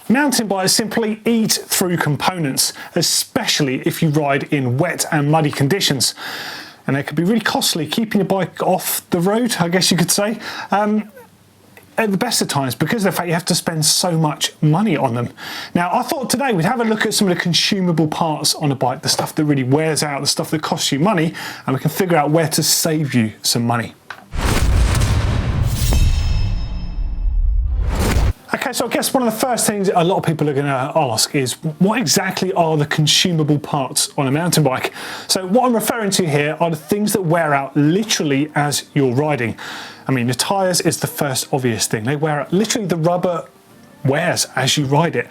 Mountain bikes simply eat through components, especially if you ride in wet and muddy conditions. And it can be really costly keeping your bike off the road, I guess you could say, at the best of times, because of the fact you have to spend so much money on them. Now, I thought today we'd have a look at some of the consumable parts on a bike, the stuff that really wears out, the stuff that costs you money, and we can figure out where to save you some money. Okay, so I guess one of the first things a lot of people are going to ask is, what exactly are the consumable parts on a mountain bike? So what I'm referring to here are the things that wear out literally as you're riding. I mean, the tyres is the first obvious thing. They wear out, literally the rubber wears as you ride it,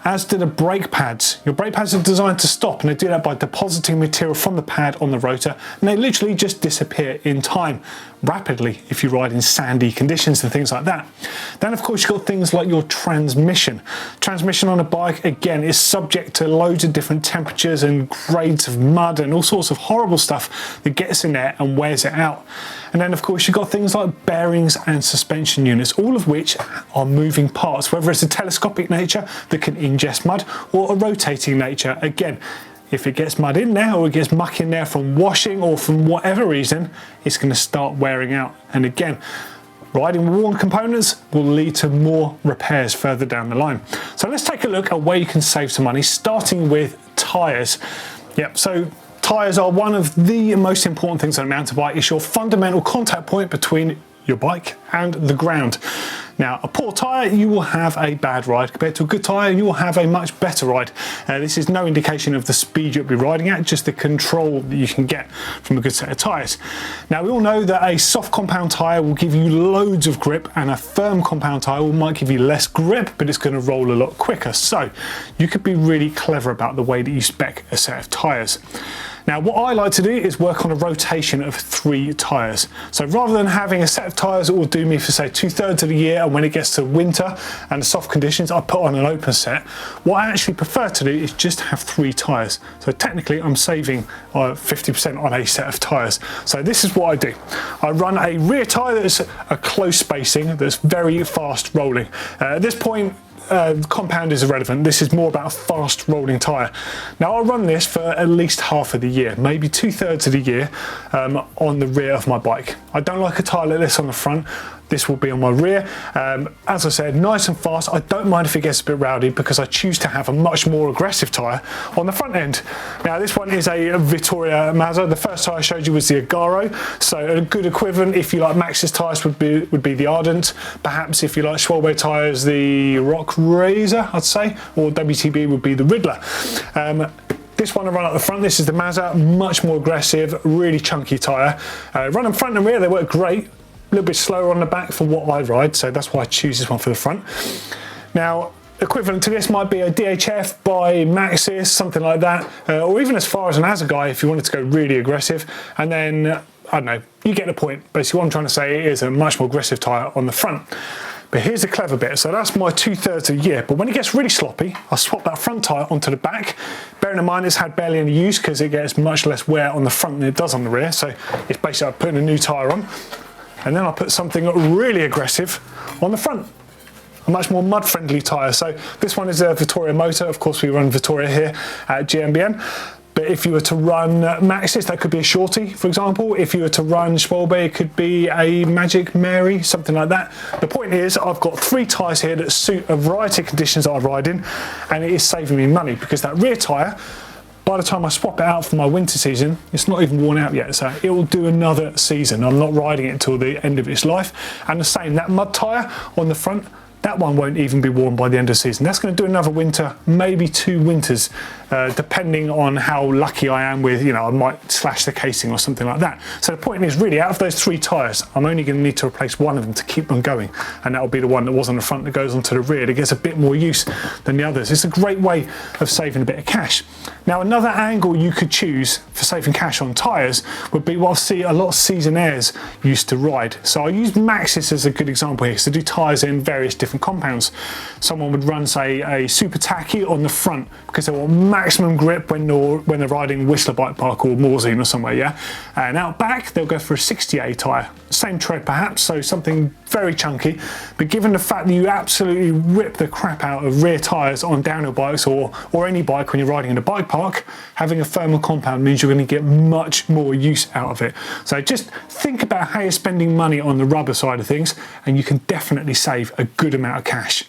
as do the brake pads. Your brake pads are designed to stop, and they do that by depositing material from the pad on the rotor, and they literally just disappear in time rapidly if you ride in sandy conditions and things like that. Then of course you've got things like your transmission. Transmission on a bike, again, is subject to loads of different temperatures and grades of mud and all sorts of horrible stuff that gets in there and wears it out. And then of course you've got things like bearings and suspension units, all of which are moving parts, whether it's a telescopic nature that can ingest mud or a rotating nature. Again, if it gets mud in there or it gets muck in there from washing or from whatever reason, it's going to start wearing out. And again, riding with worn components will lead to more repairs further down the line. So let's take a look at where you can save some money, starting with tyres. Yep, so tyres are one of the most important things on a mountain bike. It's your fundamental contact point between your bike and the ground. Now, a poor tyre, you will have a bad ride. Compared to a good tyre, you will have a much better ride. This is no indication of the speed you'll be riding at, just the control that you can get from a good set of tyres. Now, we all know that a soft compound tyre will give you loads of grip, and a firm compound tyre might give you less grip, but it's going to roll a lot quicker. So you could be really clever about the way that you spec a set of tyres. Now, what I like to do is work on a rotation of 3 tyres. So rather than having a set of tyres that will do me for say 2/3 of the year, and when it gets to winter and the soft conditions, I put on an open set, what I actually prefer to do is just have 3 tyres. So technically I'm saving 50% on a set of tyres. So this is what I do. I run a rear tyre that's a close spacing, that's very fast rolling. At this point, compound is irrelevant. This is more about a fast rolling tyre. Now, I'll run this for at least half of the year, maybe 2/3 of the year on the rear of my bike. I don't like a tyre like this on the front. This will be on my rear. As I said, nice and fast. I don't mind if it gets a bit rowdy because I choose to have a much more aggressive tyre on the front end. Now, this one is a Vittoria Mazza. The first tyre I showed you was the Agaro. So a good equivalent, if you like Maxxis tyres, would be the Ardent. Perhaps if you like Schwalbe tyres, the Rock Razor, I'd say, or WTB would be the Riddler. This one I run up the front. This is the Mazza, much more aggressive, really chunky tyre. Run them front and rear, they work great. A little bit slower on the back for what I ride, so that's why I choose this one for the front. Now, equivalent to this might be a DHF by Maxxis, something like that, or even as far as an Assegai if you wanted to go really aggressive. And then, I don't know, you get the point. Basically what I'm trying to say is a much more aggressive tyre on the front. But here's the clever bit. So that's my 2/3 of the year. But when it gets really sloppy, I'll swap that front tyre onto the back. Bearing in mind it's had barely any use because it gets much less wear on the front than it does on the rear. So it's basically like putting a new tyre on. And then I'll put something really aggressive on the front. A much more mud-friendly tyre. So this one is a Vittoria motor. Of course, we run Vittoria here at GMBN. But if you were to run Maxxis, that could be a Shorty, for example. If you were to run Schwalbe, it could be a Magic Mary, something like that. The point is, I've got 3 tyres here that suit a variety of conditions that I ride in, and it is saving me money because that rear tyre, by the time I swap it out for my winter season, it's not even worn out yet, so it will do another season. I'm not riding it until the end of its life. And the same, that mud tyre on the front, that one won't even be worn by the end of the season. That's going to do another winter, maybe 2 winters, depending on how lucky I am with, I might slash the casing or something like that. So the point is, really, out of those 3 tyres, I'm only going to need to replace one of them to keep them going. And that'll be the one that was on the front that goes onto the rear, that gets a bit more use than the others. It's a great way of saving a bit of cash. Now, another angle you could choose for saving cash on tyres would be what I see a lot of seasonaires used to ride. So I use Maxxis as a good example here, because they do tyres in various different different compounds. Someone would run, say, a super tacky on the front because they want maximum grip when they're riding Whistler Bike Park or Morzine or somewhere, yeah? And out back, they'll go for a 60A tyre. Same tread perhaps, so something very chunky, but given the fact that you absolutely rip the crap out of rear tyres on downhill bikes or any bike when you're riding in a bike park, having a firmer compound means you're going to get much more use out of it. So just think about how you're spending money on the rubber side of things, and you can definitely save a good amount of cash.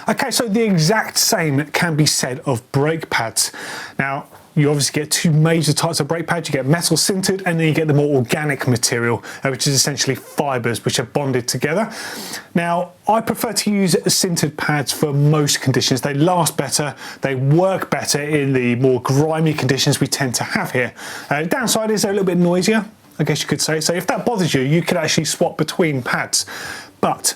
Okay, so the exact same can be said of brake pads. Now, you obviously get two major types of brake pads. You get metal sintered, and then you get the more organic material, which is essentially fibres which are bonded together. Now, I prefer to use sintered pads for most conditions. They last better, they work better in the more grimy conditions we tend to have here. Downside is they're a little bit noisier, I guess you could say. So if that bothers you, you could actually swap between pads. But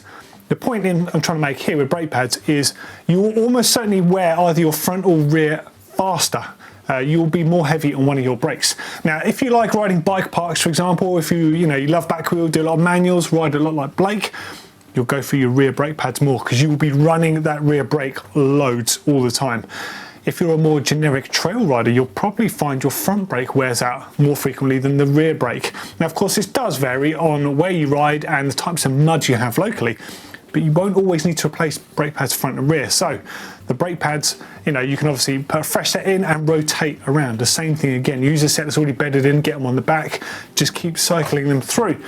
the point I'm trying to make here with brake pads is you will almost certainly wear either your front or rear faster. You'll be more heavy on one of your brakes. Now, if you like riding bike parks, for example, if you love back wheel, do a lot of manuals, ride a lot like Blake, you'll go for your rear brake pads more because you will be running that rear brake loads all the time. If you're a more generic trail rider, you'll probably find your front brake wears out more frequently than the rear brake. Now, of course, this does vary on where you ride and the types of mud you have locally, but you won't always need to replace brake pads front and rear. So the brake pads, you can obviously put a fresh set in and rotate around. The same thing again, use a set that's already bedded in, get them on the back, just keep cycling them through.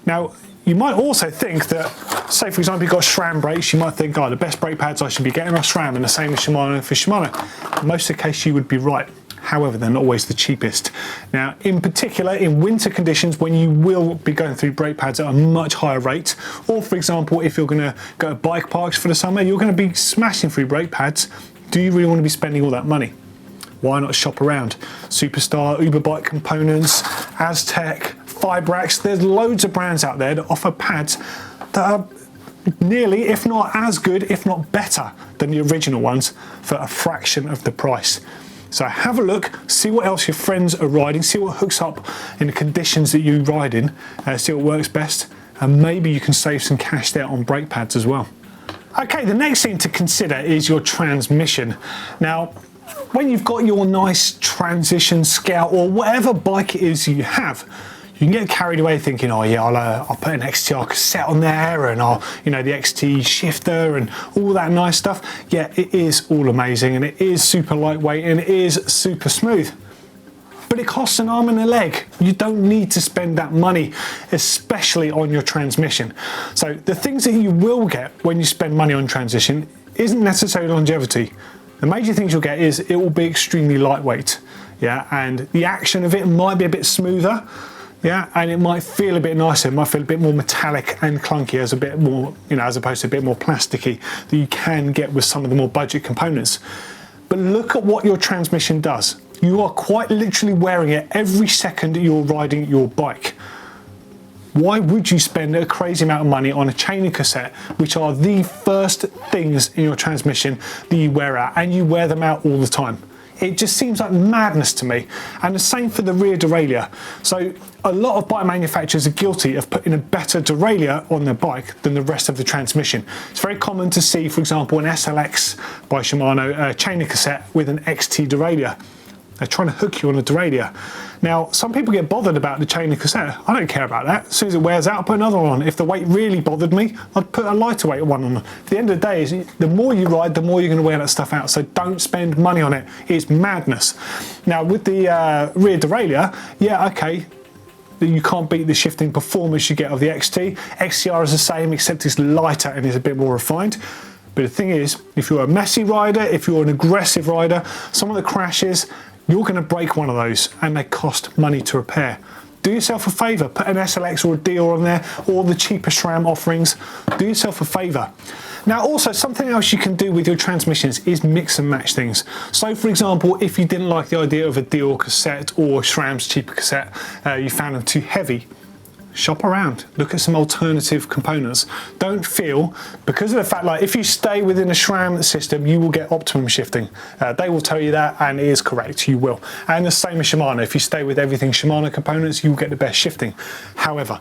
Now, you might also think that, say for example, you've got SRAM brakes, you might think, the best brake pads I should be getting are SRAM, and the same as Shimano for Shimano. Most of the case you would be right. However, they're not always the cheapest. Now, in particular, in winter conditions, when you will be going through brake pads at a much higher rate, or for example, if you're going to go to bike parks for the summer, you're going to be smashing through brake pads. Do you really want to be spending all that money? Why not shop around? Superstar, Uber Bike Components, Aztec, Fibrax. There's loads of brands out there that offer pads that are nearly, if not as good, if not better than the original ones for a fraction of the price. So have a look, see what else your friends are riding, see what hooks up in the conditions that you ride in, see what works best, and maybe you can save some cash there on brake pads as well. Okay, the next thing to consider is your transmission. Now, when you've got your nice Transition, Scout, or whatever bike it is you have, you can get carried away thinking, oh yeah, I'll put an XTR cassette on there, and I'll, the XT shifter and all that nice stuff. Yeah, it is all amazing, and it is super lightweight, and it is super smooth. But it costs an arm and a leg. You don't need to spend that money, especially on your transmission. So the things that you will get when you spend money on transition isn't necessarily longevity. The major things you'll get is it will be extremely lightweight, yeah, and the action of it might be a bit smoother. Yeah, and it might feel a bit nicer, it might feel a bit more metallic and clunky, as a bit more, as opposed to a bit more plasticky that you can get with some of the more budget components. But look at what your transmission does. You are quite literally wearing it every second you're riding your bike. Why would you spend a crazy amount of money on a chain and cassette, which are the first things in your transmission that you wear out, and you wear them out all the time? It just seems like madness to me. And the same for the rear derailleur. So a lot of bike manufacturers are guilty of putting a better derailleur on their bike than the rest of the transmission. It's very common to see, for example, an SLX by Shimano chain and cassette with an XT derailleur. They're trying to hook you on a derailleur. Now, some people get bothered about the chain and cassette. I don't care about that. As soon as it wears out, I'll put another one on. If the weight really bothered me, I'd put a lighter weight one on. At the end of the day, the more you ride, the more you're going to wear that stuff out. So don't spend money on it. It's madness. Now, with the rear derailleur, yeah, okay, you can't beat the shifting performance you get of the XT. XTR is the same, except it's lighter and it's a bit more refined. But the thing is, if you're a messy rider, if you're an aggressive rider, someone that crashes, you're going to break one of those, and they cost money to repair. Do yourself a favour, put an SLX or a Deal on there, or the cheaper SRAM offerings. Do yourself a favour. Now, also, something else you can do with your transmissions is mix and match things. So, for example, if you didn't like the idea of a Deal cassette or SRAM's cheaper cassette, you found them too heavy, shop around, look at some alternative components. Don't feel, because of the fact, like, if you stay within a SRAM system, you will get optimum shifting. They will tell you that, and it is correct, you will. And the same as Shimano, if you stay with everything Shimano components, you will get the best shifting. However,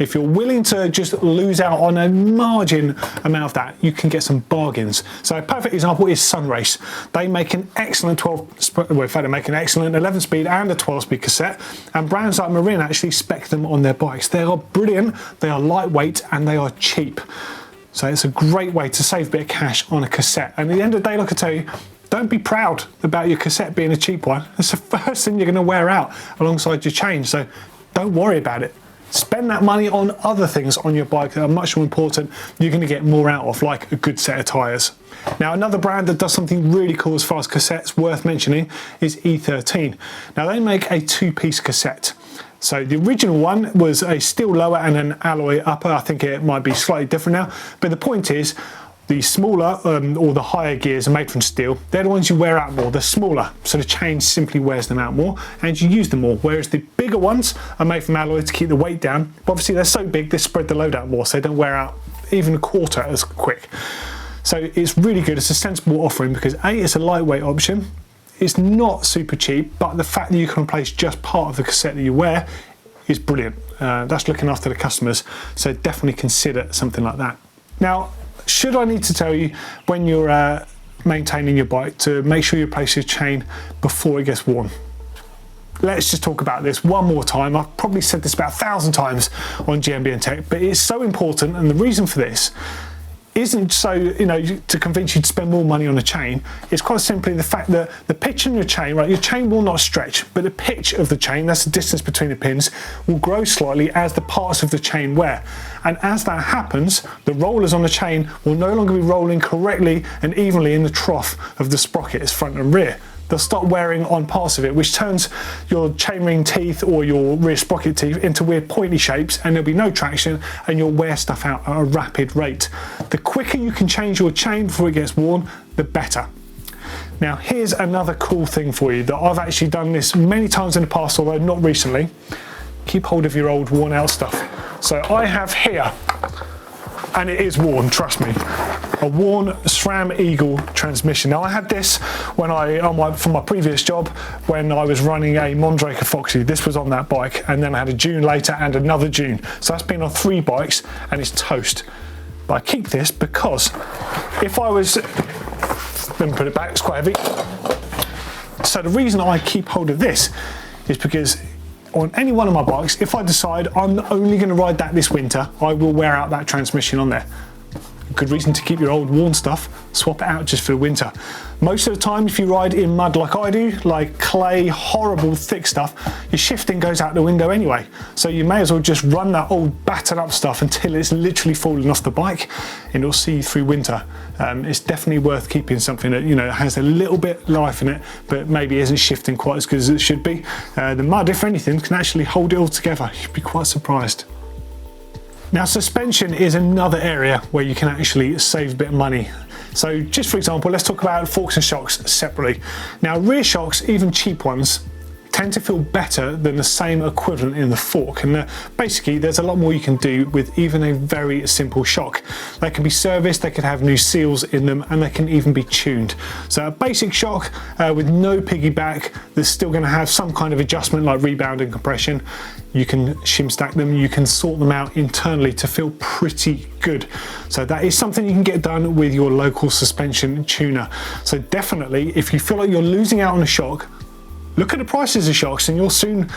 If you're willing to just lose out on a margin amount of that, you can get some bargains. So a perfect example is Sunrace. They make an excellent 11 speed and a 12 speed cassette, and brands like Marin actually spec them on their bikes. They are brilliant, they are lightweight, and they are cheap. So it's a great way to save a bit of cash on a cassette. And at the end of the day, like I tell you, don't be proud about your cassette being a cheap one. It's the first thing you're going to wear out alongside your chain, so don't worry about it. Spend that money on other things on your bike that are much more important, you're going to get more out of, like a good set of tyres. Now, another brand that does something really cool as far as cassettes worth mentioning is E13. Now, they make a two-piece cassette. So the original one was a steel lower and an alloy upper. I think it might be slightly different now, but the point is, the smaller or the higher gears are made from steel. They're the ones you wear out more. They're smaller, so the chain simply wears them out more and you use them more. Whereas the bigger ones are made from alloy to keep the weight down. But obviously they're so big, they spread the load out more, so they don't wear out even a quarter as quick. So it's really good. It's a sensible offering because A, it's a lightweight option. It's not super cheap, but the fact that you can replace just part of the cassette that you wear is brilliant. That's looking after the customers. So definitely consider something like that. Now, should I need to tell you when you're maintaining your bike to make sure you replace your chain before it gets worn? Let's just talk about this one more time. I've probably said this about 1,000 times on GMBN Tech, but it's so important, and the reason for this isn't so, to convince you to spend more money on a chain. It's quite simply the fact that the pitch in your chain, right, your chain will not stretch, but the pitch of the chain, that's the distance between the pins, will grow slightly as the parts of the chain wear. And as that happens, the rollers on the chain will no longer be rolling correctly and evenly in the trough of the sprockets, front and rear. They'll start wearing on parts of it, which turns your chainring teeth or your rear sprocket teeth into weird pointy shapes, and there'll be no traction and you'll wear stuff out at a rapid rate. The quicker you can change your chain before it gets worn, the better. Now, here's another cool thing for you that I've actually done this many times in the past, although not recently. Keep hold of your old worn out stuff. So I have here, and it is worn, trust me, a worn SRAM Eagle transmission. Now I had this when for my previous job when I was running a Mondraker Foxy. This was on that bike, and then I had a Dune later and another Dune. So that's been on 3 bikes and it's toast. But I keep this because if I was, let me put it back, it's quite heavy. So the reason I keep hold of this is because on any one of my bikes, if I decide I'm only going to ride that this winter, I will wear out that transmission on there. Good reason to keep your old worn stuff, swap it out just for the winter. Most of the time, if you ride in mud like I do, like clay, horrible thick stuff, your shifting goes out the window anyway. So you may as well just run that old battered up stuff until it's literally falling off the bike and it'll see you through winter. It's definitely worth keeping something that has a little bit life in it, but maybe isn't shifting quite as good as it should be. The mud, if anything, can actually hold it all together. You'd be quite surprised. Now, suspension is another area where you can actually save a bit of money. So just for example, let's talk about forks and shocks separately. Now, rear shocks, even cheap ones, tend to feel better than the same equivalent in the fork, and basically there's a lot more you can do with even a very simple shock. They can be serviced, they can have new seals in them, and they can even be tuned. So a basic shock with no piggyback that's still going to have some kind of adjustment like rebound and compression, you can shim stack them, you can sort them out internally to feel pretty good. So that is something you can get done with your local suspension tuner. So definitely, if you feel like you're losing out on a shock, look at the prices of shocks and you'll soon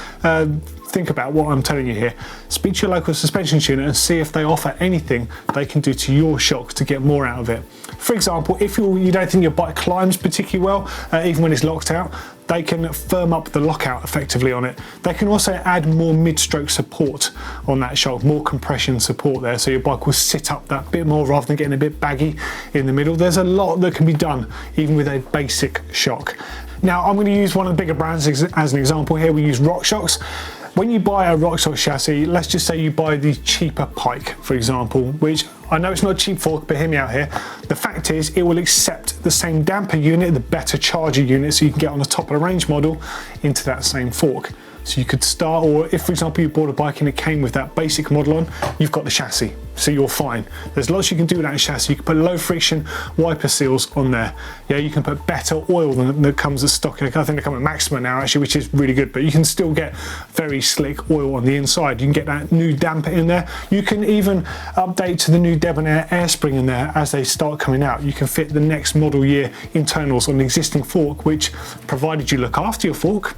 think about what I'm telling you here. Speak to your local suspension tuner and see if they offer anything they can do to your shock to get more out of it. For example, if you don't think your bike climbs particularly well, even when it's locked out, they can firm up the lockout effectively on it. They can also add more mid-stroke support on that shock, more compression support there, so your bike will sit up that bit more rather than getting a bit baggy in the middle. There's a lot that can be done even with a basic shock. Now, I'm going to use one of the bigger brands as an example here. We use RockShox. When you buy a RockShox chassis, let's just say you buy the cheaper Pike, for example, which I know it's not a cheap fork, but hear me out here. The fact is, it will accept the same damper unit, the better charger unit, so you can get on the top of the range model into that same fork. So you could start, or if for example you bought a bike and it came with that basic model on, you've got the chassis, so you're fine. There's lots you can do with that chassis. You can put low friction wiper seals on there. Yeah, you can put better oil than that comes as stock. I think they come at Maxima now actually, which is really good, but you can still get very slick oil on the inside. You can get that new damper in there. You can even update to the new Debonair air spring in there as they start coming out. You can fit the next model year internals on the existing fork, which, provided you look after your fork,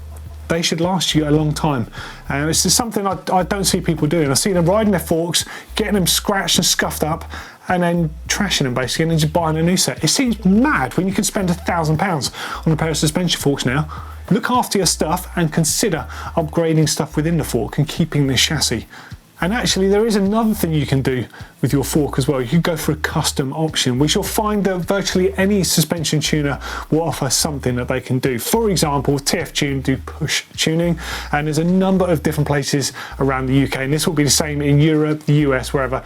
they should last you a long time. It's just something I don't see people doing. I see them riding their forks, getting them scratched and scuffed up, and then trashing them basically, and then just buying a new set. It seems mad when you can spend £1,000 on a pair of suspension forks now. Look after your stuff and consider upgrading stuff within the fork and keeping the chassis. And actually there is another thing you can do with your fork as well. You can go for a custom option, which you'll find that virtually any suspension tuner will offer something that they can do. For example, TF Tune do push tuning, and there's a number of different places around the UK, and this will be the same in Europe, the US, wherever,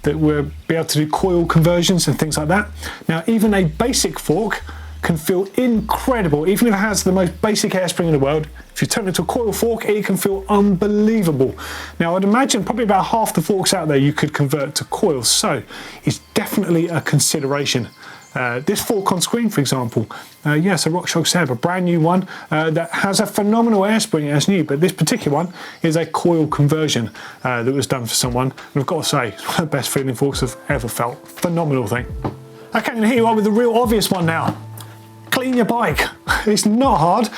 that we'll be able to do coil conversions and things like that. Now, even a basic fork can feel incredible, even if it has the most basic hairspring in the world. If you turn it into a coil fork, it can feel unbelievable. Now, I'd imagine probably about half the forks out there you could convert to coils, so it's definitely a consideration. This fork on screen, for example, yes, a RockShox Seb, a brand new one that has a phenomenal airspring as new, but this particular one is a coil conversion that was done for someone, and I've got to say, it's one of the best feeling forks I've ever felt. Phenomenal thing. Okay, I'm going to hit you up with the real obvious one now. Clean your bike. It's not hard,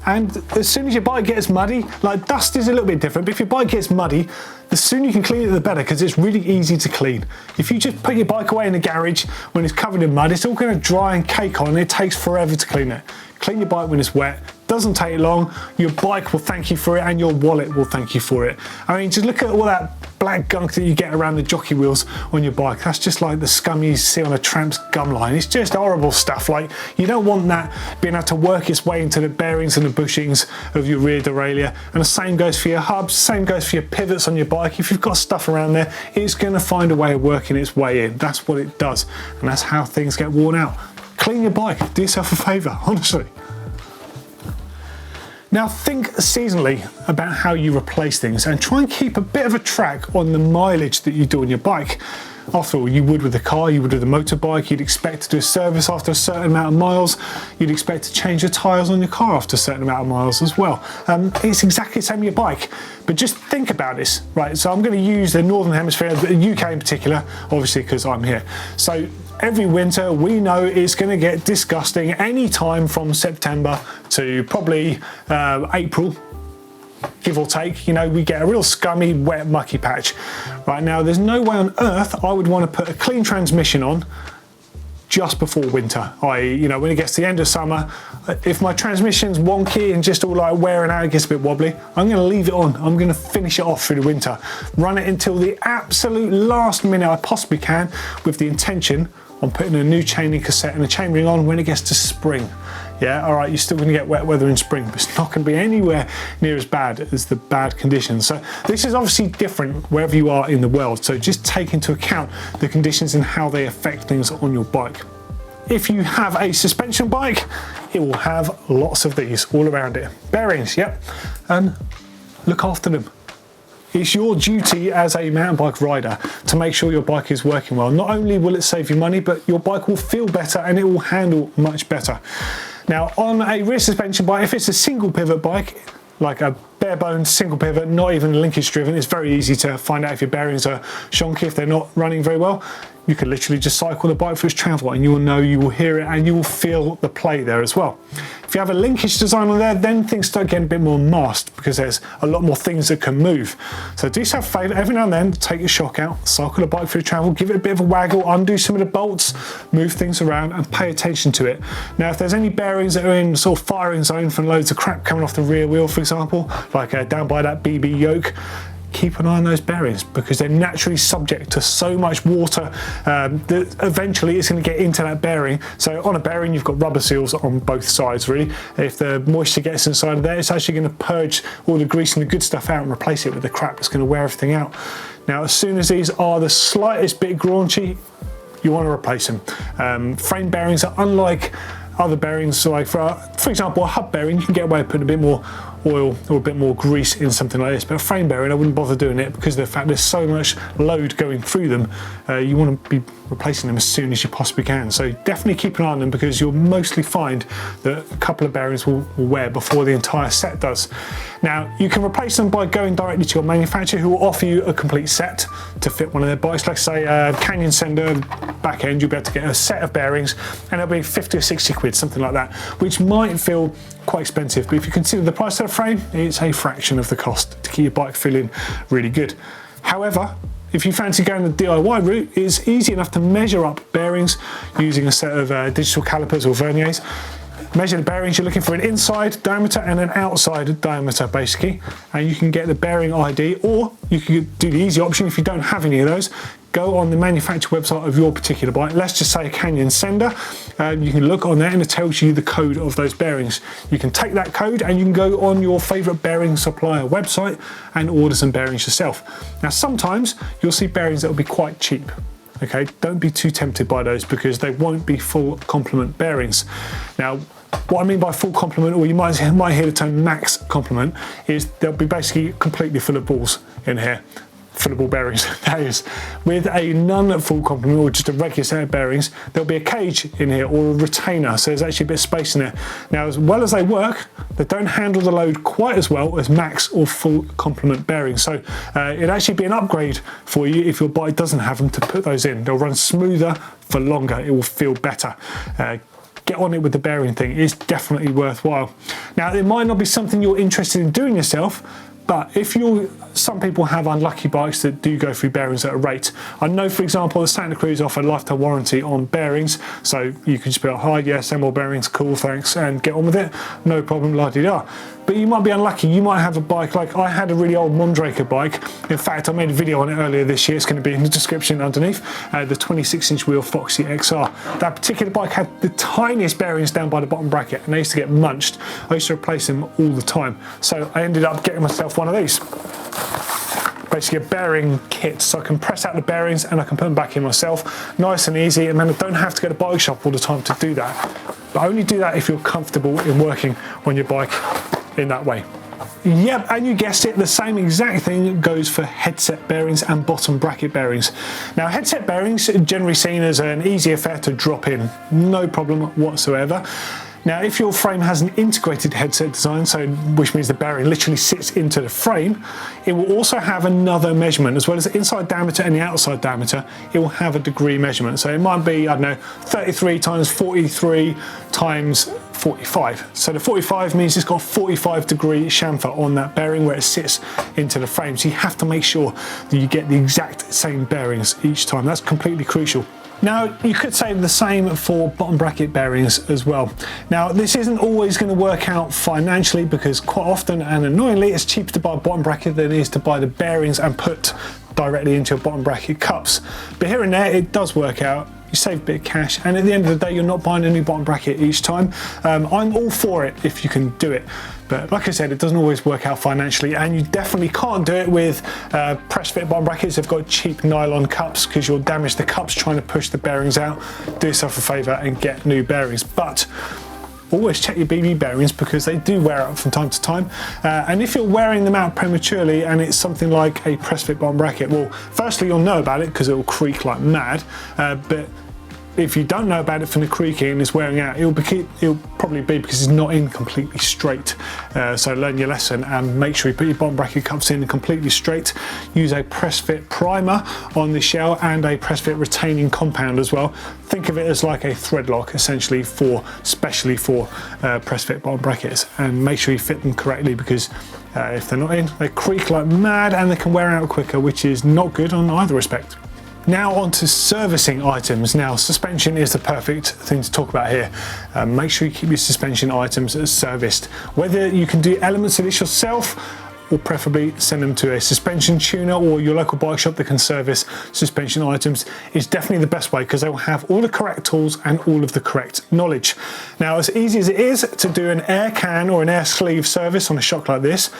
and as soon as your bike gets muddy, like dust is a little bit different, but if your bike gets muddy, the sooner you can clean it the better, because it's really easy to clean. If you just put your bike away in the garage when it's covered in mud, it's all going to dry and cake on, and it takes forever to clean it. Clean your bike when it's wet. Doesn't take long. Your bike will thank you for it, and your wallet will thank you for it. I mean, just look at all that black gunk that you get around the jockey wheels on your bike. That's just like the scum you see on a tramp's gum line. It's just horrible stuff. Like, you don't want that being able to work its way into the bearings and the bushings of your rear derailleur. And the same goes for your hubs, same goes for your pivots on your bike. If you've got stuff around there, it's going to find a way of working its way in. That's what it does, and that's how things get worn out. Clean your bike. Do yourself a favour, honestly. Now think seasonally about how you replace things, and try and keep a bit of a track on the mileage that you do on your bike. After all, you would with a car, you would with a motorbike. You'd expect to do a service after a certain amount of miles. You'd expect to change your tyres on your car after a certain amount of miles as well. It's exactly the same with your bike, but just think about this, right? So I'm going to use the Northern Hemisphere, the UK in particular, obviously because I'm here. So every winter we know it's going to get disgusting any time from September to probably April, give or take. You know, we get a real scummy, wet, mucky patch. Right now, there's no way on earth I would want to put a clean transmission on just before winter. You know, when it gets to the end of summer, if my transmission's wonky and just all like wearing out, it gets a bit wobbly, I'm going to leave it on. I'm going to finish it off through the winter. Run it until the absolute last minute I possibly can, with the intention on putting a new chaining cassette and a chainring on when it gets to spring. Yeah, all right, you're still going to get wet weather in spring, but it's not going to be anywhere near as bad as the bad conditions. So this is obviously different wherever you are in the world, so just take into account the conditions and how they affect things on your bike. If you have a suspension bike, it will have lots of these all around it. Bearings, yep, and look after them. It's your duty as a mountain bike rider to make sure your bike is working well. Not only will it save you money, but your bike will feel better and it will handle much better. Now, on a rear suspension bike, if it's a single pivot bike, like a bare bones single pivot, not even linkage driven, it's very easy to find out if your bearings are shonky, if they're not running very well. You can literally just cycle the bike for its travel and you will know, you will hear it, and you will feel the play there as well. If you have a linkage design on there, then things start getting a bit more masked because there's a lot more things that can move. So do yourself a favour, every now and then, take your shock out, cycle the bike through travel, give it a bit of a waggle, undo some of the bolts, move things around and pay attention to it. Now, if there's any bearings that are in sort of firing zone from loads of crap coming off the rear wheel, for example, like down by that BB yoke, keep an eye on those bearings, because they're naturally subject to so much water that eventually it's going to get into that bearing. So on a bearing, you've got rubber seals on both sides, really. If the moisture gets inside of there, it's actually going to purge all the grease and the good stuff out and replace it with the crap that's going to wear everything out. Now, as soon as these are the slightest bit graunchy, you want to replace them. Frame bearings are unlike other bearings, so like for example a hub bearing, you can get away with putting a bit more oil or a bit more grease in something like this. But a frame bearing, I wouldn't bother doing it because of the fact there's so much load going through them. You want to be replacing them as soon as you possibly can. So definitely keep an eye on them, because you'll mostly find that a couple of bearings will wear before the entire set does. Now, you can replace them by going directly to your manufacturer, who will offer you a complete set to fit one of their bikes. Like say Canyon Sender back end, you'll be able to get a set of bearings and it'll be 50 or 60 quid, something like that, which might feel quite expensive, but if you consider the price of the frame, it's a fraction of the cost to keep your bike feeling really good. However, if you fancy going the DIY route, it's easy enough to measure up bearings using a set of digital calipers or verniers. Measure the bearings. You're looking for an inside diameter and an outside diameter, basically, and you can get the bearing ID, or you can do the easy option if you don't have any of those. Go on the manufacturer website of your particular bike. Let's just say a Canyon Sender. You can look on there and it tells you the code of those bearings. You can take that code and you can go on your favourite bearing supplier website and order some bearings yourself. Now, sometimes you'll see bearings that will be quite cheap. Okay, don't be too tempted by those, because they won't be full complement bearings. Now, what I mean by full complement, or you might hear the term max complement, is they'll be basically completely full of balls in here. Full of ball bearings, that is. With a non-full complement, or just a regular set of bearings, there'll be a cage in here or a retainer, so there's actually a bit of space in there. Now, as well as they work, they don't handle the load quite as well as max or full complement bearings. So it'd actually be an upgrade for you if your bike doesn't have them, to put those in. They'll run smoother for longer. It will feel better. Get on it with the bearing thing. It's definitely worthwhile. Now, it might not be something you're interested in doing yourself, but if some people have unlucky bikes that do go through bearings at a rate. I know, for example, the Santa Cruz offer lifetime warranty on bearings, so you can just be like, hi, yes, send more bearings, cool, thanks, and get on with it. No problem, la-di-da. But you might be unlucky. You might have a bike, like I had a really old Mondraker bike. In fact, I made a video on it earlier this year. It's going to be in the description underneath. The 26-inch wheel Foxy XR. That particular bike had the tiniest bearings down by the bottom bracket, and they used to get munched. I used to replace them all the time. So I ended up getting myself one of these. Basically a bearing kit, so I can press out the bearings and I can put them back in myself. Nice and easy, and then I don't have to go to the bike shop all the time to do that. But only do that if you're comfortable in working on your bike in that way. Yep, and you guessed it, the same exact thing goes for headset bearings and bottom bracket bearings. Now, headset bearings are generally seen as an easy affair to drop in, no problem whatsoever. Now, if your frame has an integrated headset design, so which means the bearing literally sits into the frame, it will also have another measurement, as well as the inside diameter and the outside diameter. It will have a degree measurement. So it might be, I don't know, 33 times 43 times 45. So the 45 means it's got 45 degree chamfer on that bearing where it sits into the frame. So you have to make sure that you get the exact same bearings each time. That's completely crucial. Now, you could say the same for bottom bracket bearings as well. Now, this isn't always going to work out financially, because quite often and annoyingly, it's cheaper to buy a bottom bracket than it is to buy the bearings and put directly into your bottom bracket cups. But here and there, it does work out. You save a bit of cash, and at the end of the day, you're not buying a new bottom bracket each time. I'm all for it if you can do it. But like I said, it doesn't always work out financially, and you definitely can't do it with press fit bottom brackets. They've got cheap nylon cups, because you'll damage the cups trying to push the bearings out. Do yourself a favour and get new bearings. But always check your BB bearings, because they do wear out from time to time. And if you're wearing them out prematurely and it's something like a press fit bottom bracket, well, firstly, you'll know about it because it will creak like mad. But if you don't know about it from the creaking and it's wearing out, it'll probably be because it's not in completely straight. So learn your lesson and make sure you put your bottom bracket cups in completely straight. Use a press fit primer on the shell and a press fit retaining compound as well. Think of it as like a thread lock, essentially, especially for press fit bottom brackets, and make sure you fit them correctly, because if they're not in, they creak like mad and they can wear out quicker, which is not good on either respect. Now on to servicing items. Now, suspension is the perfect thing to talk about here. Make sure you keep your suspension items serviced. Whether you can do elements of this yourself, or preferably send them to a suspension tuner or your local bike shop that can service suspension items, is definitely the best way, because they will have all the correct tools and all of the correct knowledge. Now, as easy as it is to do an air can or an air sleeve service on a shock like this,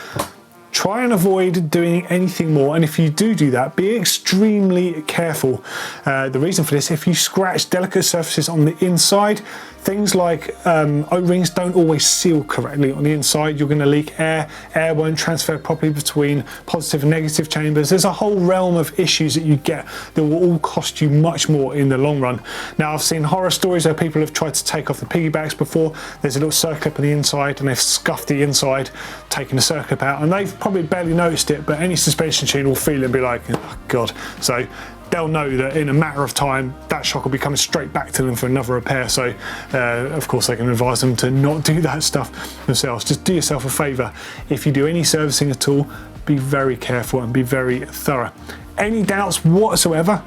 try and avoid doing anything more, and if you do that, be extremely careful. The reason for this, if you scratch delicate surfaces on the inside, Things like O-rings don't always seal correctly on the inside. You're going to leak air. Air won't transfer properly between positive and negative chambers. There's a whole realm of issues that you get that will all cost you much more in the long run. Now, I've seen horror stories where people have tried to take off the piggybacks before. There's a little circlip on the inside and they've scuffed the inside, taken the circlip out, and they've probably barely noticed it, but any suspension tune will feel it and be like, oh God. So they'll know that in a matter of time, that shock will be coming straight back to them for another repair. So of course they can advise them to not do that stuff themselves. Just do yourself a favour. If you do any servicing at all, be very careful and be very thorough. Any doubts whatsoever?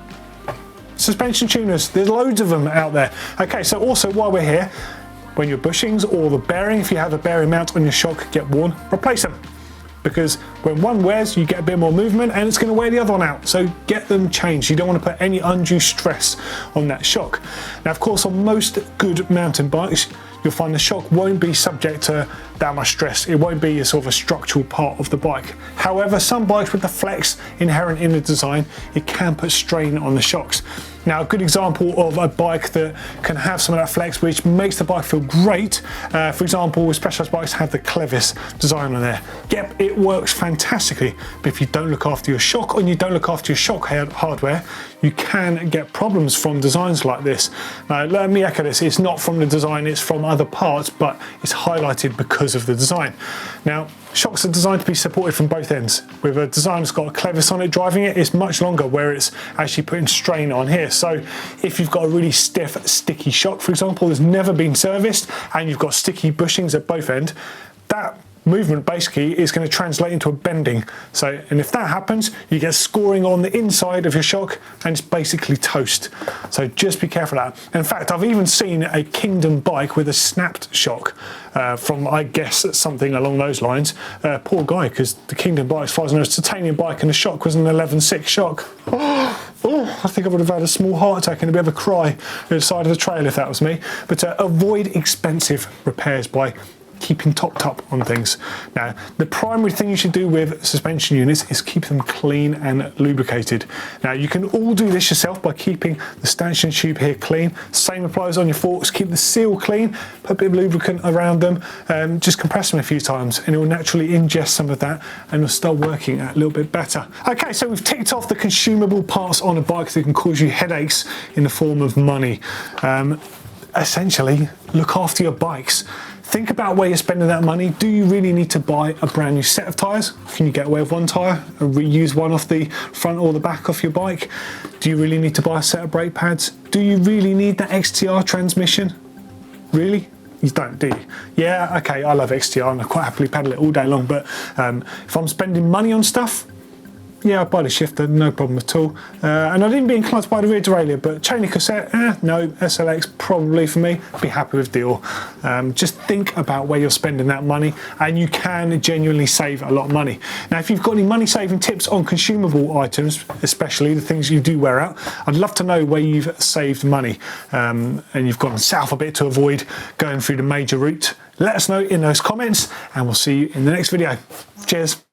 Suspension tuners, there's loads of them out there. Okay, so also while we're here, when your bushings or the bearing, if you have a bearing mount on your shock, get worn, replace them. Because when one wears, you get a bit more movement and it's going to wear the other one out. So get them changed. You don't want to put any undue stress on that shock. Now, of course, on most good mountain bikes, you'll find the shock won't be subject to that much stress. It won't be a sort of a structural part of the bike. However, some bikes with the flex inherent in the design, it can put strain on the shocks. Now, a good example of a bike that can have some of that flex, which makes the bike feel great, for example, Specialized bikes have the Clevis design on there. Yep, it works fantastically, but if you don't look after your shock or you don't look after your shock hardware, you can get problems from designs like this. Now, let me echo this, it's not from the design, it's from other parts, but it's highlighted because of the design. Now, shocks are designed to be supported from both ends. With a design that's got a Clevis on it driving it, it's much longer where it's actually putting strain on here. So if you've got a really stiff, sticky shock, for example, that's never been serviced, and you've got sticky bushings at both ends, that movement basically is going to translate into a bending. So, and if that happens, you get scoring on the inside of your shock and it's basically toast. So just be careful of that. In fact, I've even seen a Kingdom bike with a snapped shock from, I guess, something along those lines. Poor guy, because the Kingdom bike, as far as I know, is a titanium bike and the shock was an 11.6 shock. Oh, I think I would have had a small heart attack and a bit of a cry at the side of the trail if that was me. But avoid expensive repairs by keeping topped up on things. Now, the primary thing you should do with suspension units is keep them clean and lubricated. Now, you can all do this yourself by keeping the stanchion tube here clean. Same applies on your forks. Keep the seal clean, put a bit of lubricant around them, just compress them a few times and it will naturally ingest some of that and it'll start working a little bit better. Okay, so we've ticked off the consumable parts on a bike that can cause you headaches in the form of money. Essentially, look after your bikes. Think about where you're spending that money. Do you really need to buy a brand new set of tyres? Can you get away with one tyre and reuse one off the front or the back of your bike? Do you really need to buy a set of brake pads? Do you really need that XTR transmission? Really? You don't, do you? Yeah, okay, I love XTR and I quite happily pedal it all day long, but if I'm spending money on stuff, yeah, I'd buy the shifter, no problem at all. And I'd even be inclined to buy the rear derailleur, but chain cassette, no, SLX probably for me. Be happy with deal. Just think about where you're spending that money and you can genuinely save a lot of money. Now, if you've got any money saving tips on consumable items, especially the things you do wear out, I'd love to know where you've saved money and you've gone south a bit to avoid going through the major route. Let us know in those comments and we'll see you in the next video. Cheers.